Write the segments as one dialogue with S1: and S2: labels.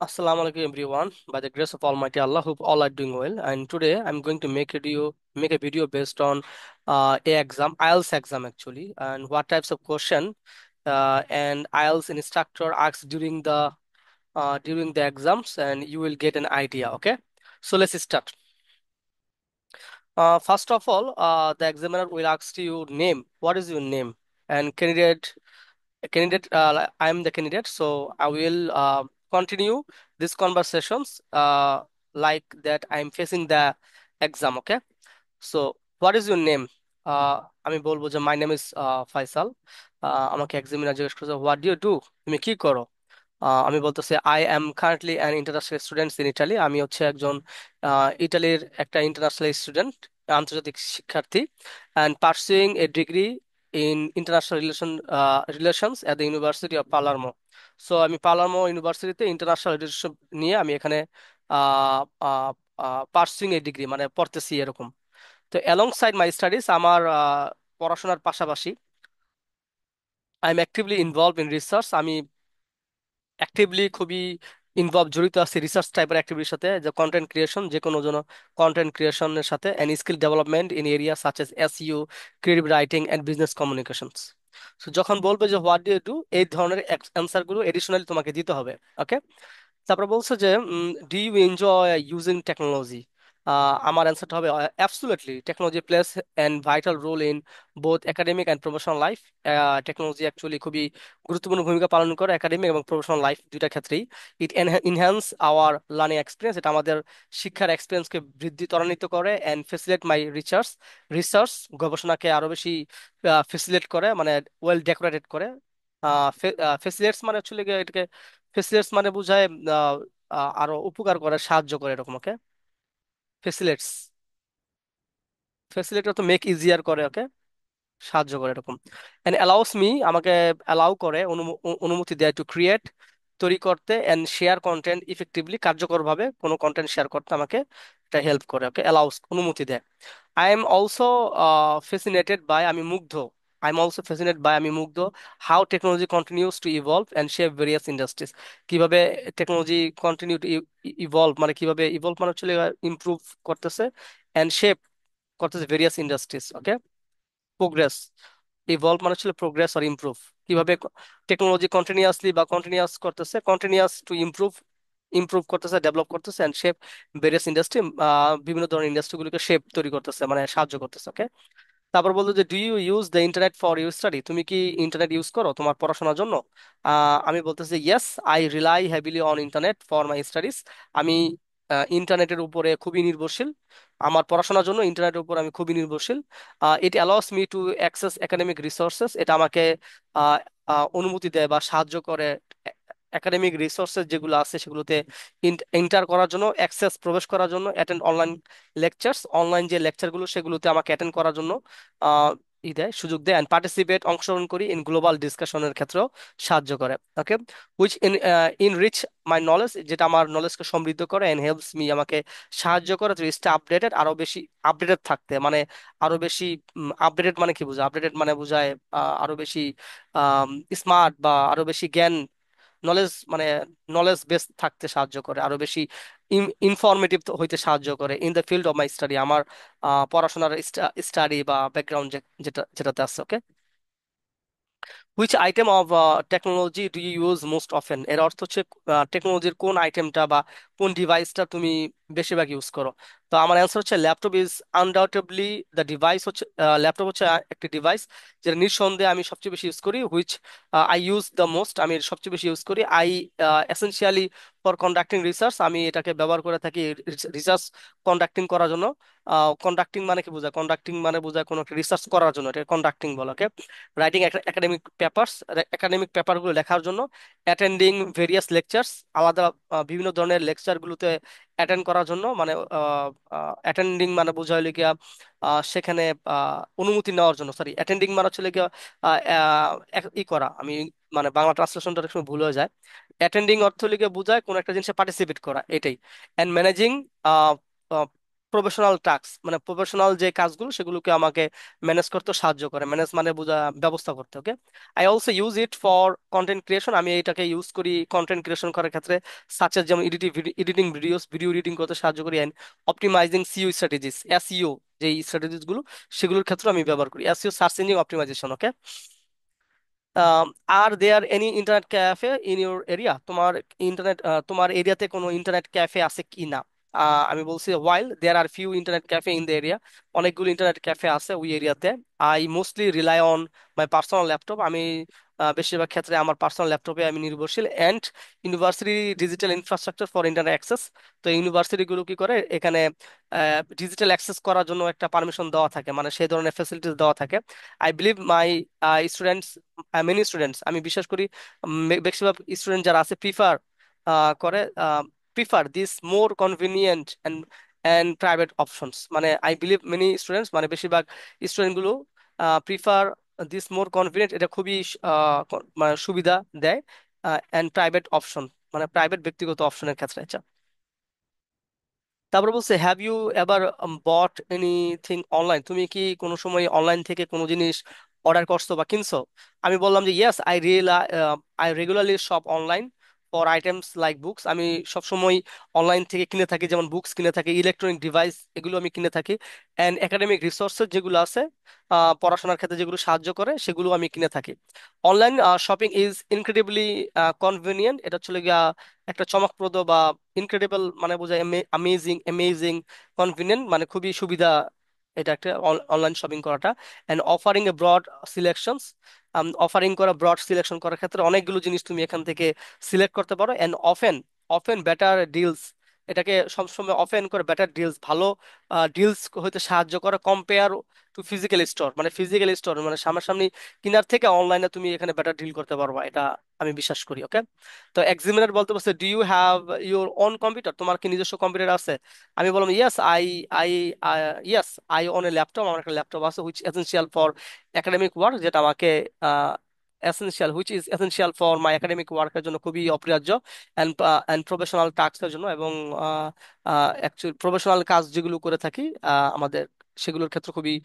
S1: Assalamu alaikum everyone. By the grace of Almighty Allah, hope all are doing well. And today I'm going to make a video based on IELTS exam actually, and what types of question and IELTS instructor asks during the exams, and you will get an idea. Okay, so let's start. First of all, the examiner will ask you name. What is your name? And I am the candidate, so I will continue these conversations like that I am facing the exam. Okay, so what is your name? আমি বলবো যে my name is Faisal. আমাকে examiner জিজ্ঞেস করছে what do you do, তুমি কি করো? আমি বলতেছি I am currently an international student in Italy. আমি হচ্ছে একজন ইটালির একটা ইন্টারন্যাশনাল স্টুডেন্ট, আন্তর্জাতিক শিক্ষার্থী, and pursuing a degree in international relations at the university of Palermo. So আমি পালার্মো ইউনিভার্সিটিতে ইন্টারন্যাশনাল রিলেশন নিয়ে আমি এখানে পার্সুইং এ ডিগ্রি মানে পড়তেছি এরকম। তো অ্যালং সাইড মাই স্টাডিজ, আমার পড়াশোনার পাশাপাশি I am actively involve in research. আমি অ্যাক্টিভলি খুবই জড়িত আছি রিসার্চ টাইপের অ্যাক্টিভিটির সাথে, যে কন্টেন্ট ক্রিয়েশন, যে কোনো জন কন্টেন্ট ক্রিয়েশনের সাথে, and skill development in area such as SEO, creative writing and business communications. So যখন বলবে যে হোয়াট ডু ইউ ডু, এই ধরনের অ্যান্সার গুলো এডিশনালি তোমাকে দিতে হবে। ওকে, তারপরে বলছে যে do you enjoy using technology. আমার অ্যান্সারটা হবে absolutely. Technology plays an vital role in both academic and professional life. Technology actually খুবই গুরুত্বপূর্ণ ভূমিকা পালন করে একাডেমিক এবং প্রফেশনাল লাইফ দুইটা ক্ষেত্রেই। ইট ইনহ্যান্স আওয়ার লার্নিং এক্সপিরিয়েন্স, এটা আমাদের শিক্ষার এক্সপিরিয়েন্সকে ত্বরান্বিত করে, অ্যান্ড ফেসিলেট মাই রিসার্চ গবেষণাকে আরো বেশি ফেসিলেট করে, মানে ওয়েল ডেকোরেটেড করে। ফেসিলেটস মানে হচ্ছে এটাকে ফেসিলেটস মানে বোঝায় আহ, আরো উপকার করে, সাহায্য করে এরকম। ওকে, ফেসিলেটস, ফেসিলেটর তো মেক ইজিয়ার করে। ওকে, সাহায্য করে এরকম। এন্ড অ্যালাউস মি, আমাকে অ্যালাউ করে, অনুমতি দেয় টু ক্রিয়েট, তৈরি করতে, এন্ড শেয়ার কন্টেন্ট ইফেক্টিভলি, কার্যকরভাবে কোনো কন্টেন্ট শেয়ার করতে আমাকে এটা হেল্প করে। ওকে, অ্যালাউস অনুমতি দেয়। I am also fascinated by, আমি মুগ্ধ। I am also fascinated by, আমি মুগ্ধ, how technology continues to evolve and shape various industries. কিভাবে টেকনোলজি কন্টিনিউ টু ইভলভ, মানে কিভাবে ইভলভ মানে হচ্ছে ইমপ্রুভ করতেছে, অ্যান্ড শেপ করতেছে various industries. Okay, progress, evolve মানে ছিল প্রোগ্রেস আর ইমপ্রুভ। কিভাবে টেকনোলজি কন্টিনিউয়াসলি বা কন্টিনিউয়াস করতেছে, কন্টিনিউয়াস টু ইমপ্রুভ, ইমপ্রুভ করতেছে, ডেভেলপ করতেছে, এন্ড শেপ ভেরিয়াস ইন্ডাস্ট্রি, বিভিন্ন ধরনের ইন্ডাস্ট্রিগুলোকে শেপ তৈরি করতেছে, মানে সাহায্য করতেছে। ওকে, তারপর বলতো যে do you use the internet for your study, তুমি কি ইন্টারনেট ইউজ করো তোমার পড়াশোনার জন্য? আমি বলতেছি yes, I rely heavily on internet for my studies. আমি ইন্টারনেটের উপরে খুবই নির্ভরশীল, আমার পড়াশোনার জন্য ইন্টারনেটের উপর আমি খুবই নির্ভরশীল। It allows me to access academic resources, এটা আমাকে আহ, অনুমতি দেয় বা সাহায্য করে একাডেমিক রিসোর্সেস যেগুলো আছে সেগুলোতে এন্টার করার জন্য, অ্যাক্সেস প্রবেশ করার জন্য, অ্যাটেন্ড অনলাইন লেকচার্স, অনলাইন যে লেকচারগুলো সেগুলোতে আমাকে অ্যাটেন্ড করার জন্য আহ, দেয়, সুযোগ দেয়, অ্যান্ড পার্টিসিপেট, অংশগ্রহণ করি, ইন গ্লোবাল ডিসকাশনের ক্ষেত্রেও সাহায্য করে। Okay, which enrich my knowledge, যেটা আমার নলেজকে সমৃদ্ধ করে, এন্ড হেল্পস মি, আমাকে সাহায্য করে টু স্টে আপডেটেড, আরো বেশি আপডেটেড থাকতে, মানে আরো বেশি আপডেটেড মানে কি বোঝায়? আপডেটেড মানে বোঝায় আরো বেশি স্মার্ট বা আরো বেশি জ্ঞান, নলেজ মানে নলেজ বেস থাকতে সাহায্য করে, আরো বেশি ইনফরমেটিভ হইতে সাহায্য করে in the field of my study, আমার পড়াশোনার স্টাডি বা ব্যাকগ্রাউন্ড যেটাতে আছে। Okay, which item of technology do you use most often, এর অর্থ হচ্ছে টেকনোলজির কোন আইটেমটা বা কোন ডিভাইসটা তুমি বেশিরভাগ ইউজ করো। তো আমার অ্যান্সার হচ্ছে laptop is undoubtedly the device, হচ্ছে ল্যাপটপ হচ্ছে একটি ডিভাইস যেটা নিঃসন্দেহে আমি সবচেয়ে বেশি ইউজ করি। Which I use the most, আমি এর সবচেয়ে বেশি ইউজ করি। I essentially for conducting research, আমি এটাকে ব্যবহার করে থাকি রিসার্চ কন্ডাক্টিং করার জন্য। কন্ডাক্টিং মানে কি বোঝায়? কন্ডাক্টিং মানে বোঝায় কোনো একটা রিসার্চ করার জন্য, এটা কন্ডাক্টিং বলে। ওকে, রাইটিং একাডেমিক পেপারস, একাডেমিক পেপারগুলো লেখার জন্য, অ্যাটেন্ডিং ভেরিয়াস লেকচার্স, আলাদা বিভিন্ন ধরনের লেকচারগুলোতে অ্যাটেন্ড করার জন্য, মানে অ্যাটেন্ডিং মানে বোঝায় হলো গিয়া সেখানে অনুমতি নেওয়ার জন্য। সরি, অ্যাটেন্ডিং মানে হচ্ছে গিয়া ই করা, আমি মানে বাংলা ট্রান্সলেশনটা অনেক সময় ভুল হয়ে যায়। অ্যাটেন্ডিং অর্থ লিগে বোঝায় কোন একটা জিনিসে পার্টিসিপেট করা, এটাই। অ্যান্ড ম্যানেজিং প্রফেশনাল টাস্ক, মানে প্রফেশনাল যে কাজগুলো সেগুলোকে আমাকে ম্যানেজ করতে সাহায্য করে, ম্যানেজ মানে বোঝা, ব্যবস্থা করতে। Okay, I also use it for content creation, আমি এটাকে ইউজ করি কন্টেন্ট ক্রিয়েশন করার ক্ষেত্রে, সাচেস যেমন এডিটিং ভিডিওস, ভিডিও এডিটিং করতে সাহায্য করি, and optimizing CEO strategies, SEO যে স্ট্র্যাটেজিস গুলো সেগুলোর ক্ষেত্রে আমি ব্যবহার করি, SEO search engine optimization. Okay, আর there any internet cafe in your area, তোমার ইন্টারনেট, তোমার এরিয়াতে কোনো ইন্টারনেট ক্যাফে আছে কি না? আমি বলছি while there are few internet cafe in the area, অনেকগুলো ইন্টারনেট ক্যাফে আছে ওই এরিয়াতে। I mostly rely on my personal laptop, আমি বেশিরভাগ ক্ষেত্রে আমার পার্সোনাল ল্যাপটপে আমি নির্ভরশীল, and university digital infrastructure for internet access, তো ইউনিভার্সিটিগুলো কি করে এখানে ডিজিটাল অ্যাক্সেস করার জন্য একটা পারমিশন দেওয়া থাকে, মানে সেই ধরনের ফ্যাসিলিটিস দেওয়া থাকে। I believe my students, many students, আমি বিশ্বাস করি বেশিরভাগ স্টুডেন্ট যারা আছে প্রিফার করে, prefer this more convenient and private options, মানে আই বিলিভ মেনি স্টুডেন্টস, মানে বেশিরভাগ স্টুডেন্ট গুলো প্রিফার দিস মোর কনভিনিয়েন্ট, এটা খুবই মানে সুবিধা দেয়, অ্যান্ড প্রাইভেট অপশন, মানে প্রাইভেট ব্যক্তিগত অপশনের ক্ষেত্রে। আচ্ছা, তারপর বলছে have you ever bought anything online, তুমি কি কোনো সময় অনলাইন থেকে কোনো জিনিস অর্ডার করছো বা কিনছো? আমি বললাম যে yes, I regularly shop online for items like books, আমি সবসময় অনলাইন থেকে কিনে থাকি, যেমন বুকস কিনে থাকি, ইলেকট্রনিক ডিভাইস এগুলো আমি কিনে থাকি, অ্যান্ড একাডেমিক রিসোর্সেস যেগুলো আছে, পড়াশোনার ক্ষেত্রে যেগুলো সাহায্য করে সেগুলো আমি কিনে থাকি। Online shopping is incredibly convenient, এটা হচ্ছে গিয়া একটা চমকপ্রদ বা ইনক্রেডিবল মানে বোঝায় অ্যামেজিং, অ্যামেজিং কনভিনিয়েন্ট, মানে খুবই সুবিধা এটা একটা অনলাইন শপিং করাটা। And offering a broad selections, offering করা ব্রড সিলেকশন করার ক্ষেত্রে অনেকগুলো জিনিস তুমি এখান থেকে সিলেক্ট করতে পারো। And often, often better deals, এটাকে সবসময় অফেন করে বেটার ডিলস, ভালো ডিলস হইতে সাহায্য করে কম্পেয়ার টু ফিজিক্যাল স্টোর, মানে ফিজিক্যাল স্টোর মানে সামনাসামনি কিনার থেকে অনলাইনে তুমি এখানে বেটার ডিল করতে পারবা, এটা আমি বিশ্বাস করি। ওকে, তো এক্সামিনার বলতে বলছে do you have your own computer, তোমার কি নিজস্ব কম্পিউটার আছে? আমি বললাম yes, I yes I own a laptop, আমার একটা ল্যাপটপ আছে which essential for academic work, যেটা আমাকে essential which is essential for my academic ওয়ার্কের জন্য খুবই অপরিহার্য, অ্যান্ড প্রফেশনাল টাস্কের জন্য, এবং অ্যাকচুয়ালি প্রফেশনাল কাজ যেগুলো করে থাকি আমাদের, সেগুলোর ক্ষেত্রে খুবই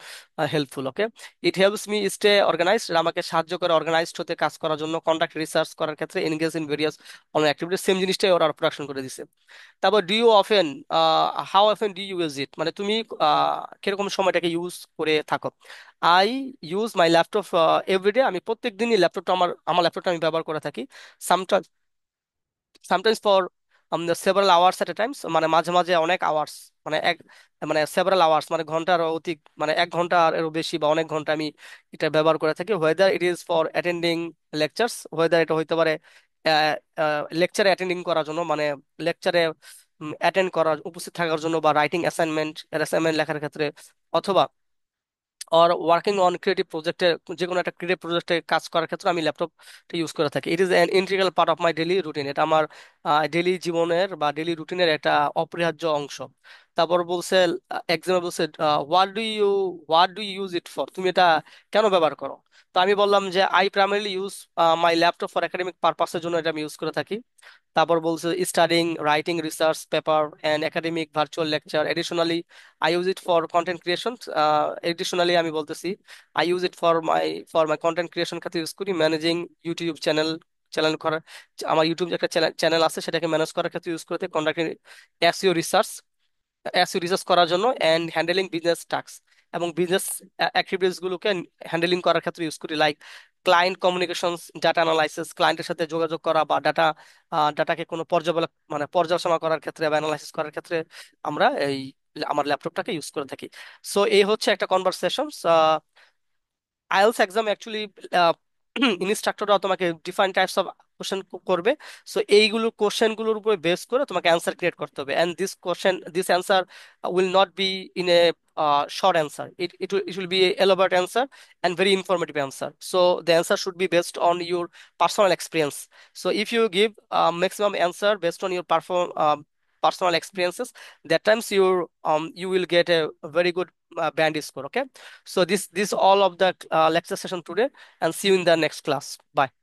S1: helpful. Okay, it helps me stay organized, আমাকে সাহায্য করে অর্গানাইজড হতে, কাজ করার জন্য, কন্ডাক্ট রিসার্চ করার ক্ষেত্রে, engage in various online activity, same জিনিসটাই ওরা প্রোডাকশন করে দিছে। তারপর do you often, how often do you use it, মানে তুমি কিরকম সময়টাকে ইউজ করে থাকো? I use my laptop everyday, আমি প্রত্যেক দিনই ল্যাপটপটা, আমার ল্যাপটপটা আমি ব্যবহার করে থাকি। Sometimes for several hours at A Times, মানে মাঝে মাঝে অনেক আওয়ার্স, মানে মানে সেভারাল আওয়ার্স মানে ঘন্টার অধিক, মানে 1 ঘন্টার বেশি বা অনেক ঘন্টা আমি এটা ব্যবহার করে থাকি। Whether it is for attending lectures, whether এটা হইতে পারে লেকচারে অ্যাটেন্ডিং করার জন্য, মানে লেকচারে অ্যাটেন্ড করার, উপস্থিত থাকার জন্য, বা রাইটিং অ্যাসাইনমেন্ট লেখার ক্ষেত্রে, অথবা আর ওয়ার্কিং অন ক্রিয়েটিভ প্রজেক্টে, যে কোনো একটা ক্রিয়েটিভ প্রজেক্টে কাজ করার ক্ষেত্রে আমি ল্যাপটপটা ইউজ করে থাকি। It is an integral part of my daily routine, এটা আমার ডেইলি জীবনের বা ডেইলি রুটিনের একটা অপরিহার্য অংশ। তারপর বলছে এক্সামে বলছে what do you use it for, তুমি এটা কেন ব্যবহার করো? তো আমি বললাম যে I primarily use my laptop for academic পারপাসের জন্য এটা আমি ইউজ করে থাকি। তারপর বলছে studying, writing research paper and academic virtual lecture, additionally I use it for content creation, additionally আমি বলতেছি I use it for my content creation ক্ষেত্রে ইউজ করি, ম্যানেজিং ইউটিউব চ্যানেল, চ্যানেল করার, আমার ইউটিউব যে একটা চ্যানেল আছে সেটাকে ম্যানেজ করার ক্ষেত্রে ইউজ করতে, conducting SEO research, SEO research করার জন্য, অ্যান্ড হ্যান্ডেলিং বিজনেস টাস্ক, এবং বিজনেস অ্যাক্টিভিটিস গুলোকে হ্যান্ডেলিং করার ক্ষেত্রে ইউজ করি, like client communications, data analysis, ক্লায়েন্টের সাথে যোগাযোগ করা, বা ডাটাকে কোনো মানে পর্যালোচনা করার ক্ষেত্রে বা অ্যানালাইসিস করার ক্ষেত্রে আমরা এই আমার ল্যাপটপটাকে ইউজ করে থাকি। সো এই হচ্ছে একটা কনভারসেশন। আইএলস এক্সাম অ্যাকচুয়ালি ইনস্ট্রাক্টররা তোমাকে ডিফারেন্ট টাইপস অফ কোশ্চেন করবে। সো এইগুলো কোশ্চেন গুলোর উপরে বেস করে তোমাকে অ্যান্সার ক্রিয়েট করতে হবে, and this answer will not be in a short answer. It will be a elaborate answer and very informative answer. So the answer should be based on your personal experience. So if you give maximum answer based on your personal experiences, that times you will get a very good band score. Okay, so this all of the lecture session today, and see you in the next class. Bye.